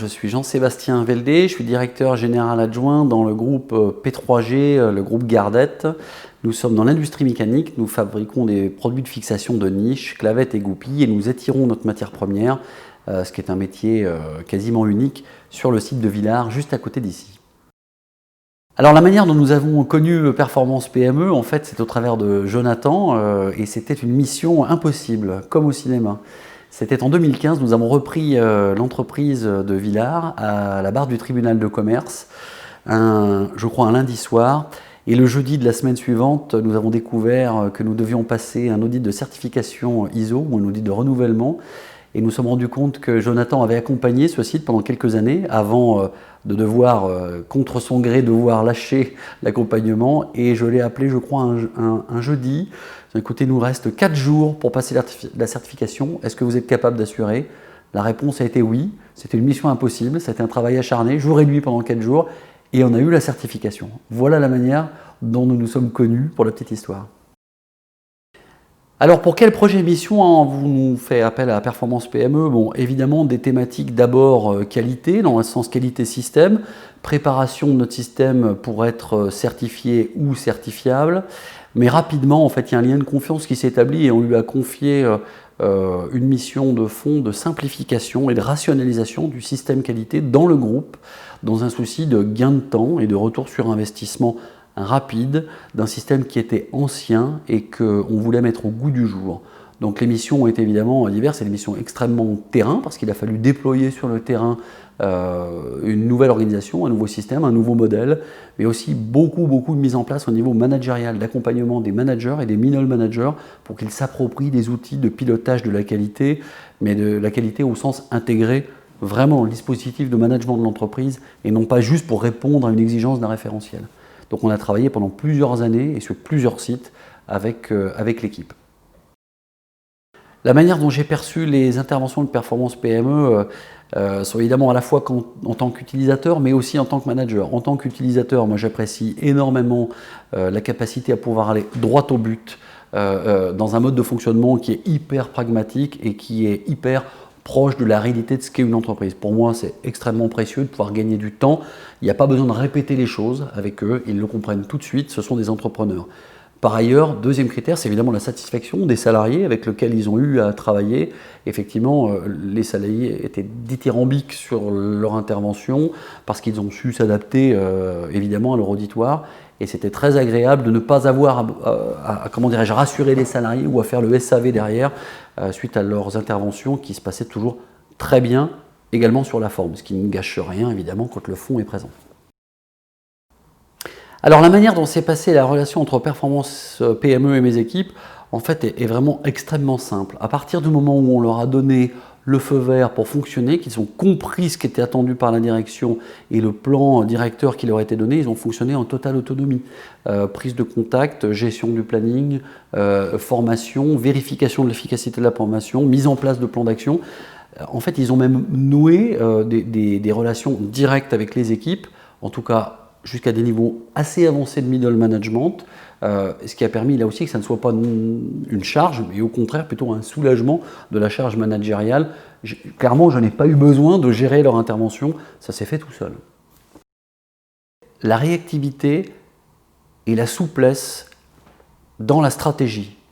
je suis Jean-Sébastien Veldé, je suis directeur général adjoint dans le groupe P3G, le groupe Gardette. Nous sommes dans l'industrie mécanique, nous fabriquons des produits de fixation de niche, clavettes et goupilles, et nous étirons notre matière première, ce qui est un métier quasiment unique sur le site de Villars, juste à côté d'ici. Alors la manière dont nous avons connu Performance PME, en fait, c'est au travers de Jonathan, et c'était une mission impossible, comme au cinéma. C'était en 2015, nous avons repris l'entreprise de Villars à la barre du tribunal de commerce, je crois un lundi soir. Et le jeudi de la semaine suivante, nous avons découvert que nous devions passer un audit de certification ISO ou un audit de renouvellement. Et nous nous sommes rendus compte que Jonathan avait accompagné ce site pendant quelques années avant de devoir, contre son gré, lâcher l'accompagnement. Et je l'ai appelé, je crois, un jeudi. Écoutez, il nous reste 4 jours pour passer la certification. Est-ce que vous êtes capable d'assurer? La réponse a été oui. C'était une mission impossible. C'était un travail acharné, jour et nuit pendant 4 jours. Et on a eu la certification. Voilà la manière dont nous nous sommes connus pour la petite histoire. Alors pour quel projet mission vous nous fait appel à Performance PME? Bon, évidemment des thématiques d'abord qualité, dans le sens qualité système, préparation de notre système pour être certifié ou certifiable, mais rapidement en fait il y a un lien de confiance qui s'établit et on lui a confié une mission de fond de simplification et de rationalisation du système qualité dans le groupe, dans un souci de gain de temps et de retour sur investissement rapide d'un système qui était ancien et qu'on voulait mettre au goût du jour. Donc les missions ont été évidemment diverses, et des missions extrêmement terrain, parce qu'il a fallu déployer sur le terrain une nouvelle organisation, un nouveau système, un nouveau modèle, mais aussi beaucoup de mise en place au niveau managérial, d'accompagnement des managers et des middle managers pour qu'ils s'approprient des outils de pilotage de la qualité, mais de la qualité au sens intégré, vraiment dans le dispositif de management de l'entreprise, et non pas juste pour répondre à une exigence d'un référentiel. Donc on a travaillé pendant plusieurs années et sur plusieurs sites avec l'équipe. La manière dont j'ai perçu les interventions de Performance PME sont évidemment à la fois en tant qu'utilisateur, mais aussi en tant que manager. En tant qu'utilisateur, moi j'apprécie énormément la capacité à pouvoir aller droit au but dans un mode de fonctionnement qui est hyper pragmatique et qui est hyper proche de la réalité de ce qu'est une entreprise. Pour moi, c'est extrêmement précieux de pouvoir gagner du temps. Il n'y a pas besoin de répéter les choses avec eux, ils le comprennent tout de suite, ce sont des entrepreneurs. Par ailleurs, deuxième critère, c'est évidemment la satisfaction des salariés avec lesquels ils ont eu à travailler. Effectivement, les salariés étaient dithyrambiques sur leur intervention parce qu'ils ont su s'adapter évidemment à leur auditoire. Et c'était très agréable de ne pas avoir à rassurer les salariés ou à faire le SAV derrière suite à leurs interventions qui se passaient toujours très bien, également sur la forme, ce qui ne gâche rien évidemment quand le fond est présent. Alors la manière dont s'est passée la relation entre Performance PME et mes équipes, en fait, est vraiment extrêmement simple. À partir du moment où on leur a donné le feu vert pour fonctionner, qu'ils ont compris ce qui était attendu par la direction et le plan directeur qui leur a été donné, ils ont fonctionné en totale autonomie. Prise de contact, gestion du planning, formation, vérification de l'efficacité de la formation, mise en place de plans d'action. En fait, ils ont même noué des relations directes avec les équipes, en tout cas jusqu'à des niveaux assez avancés de middle management, ce qui a permis là aussi que ça ne soit pas une charge, mais au contraire plutôt un soulagement de la charge managériale. Clairement, je n'ai pas eu besoin de gérer leur intervention, ça s'est fait tout seul. La réactivité et la souplesse dans la stratégie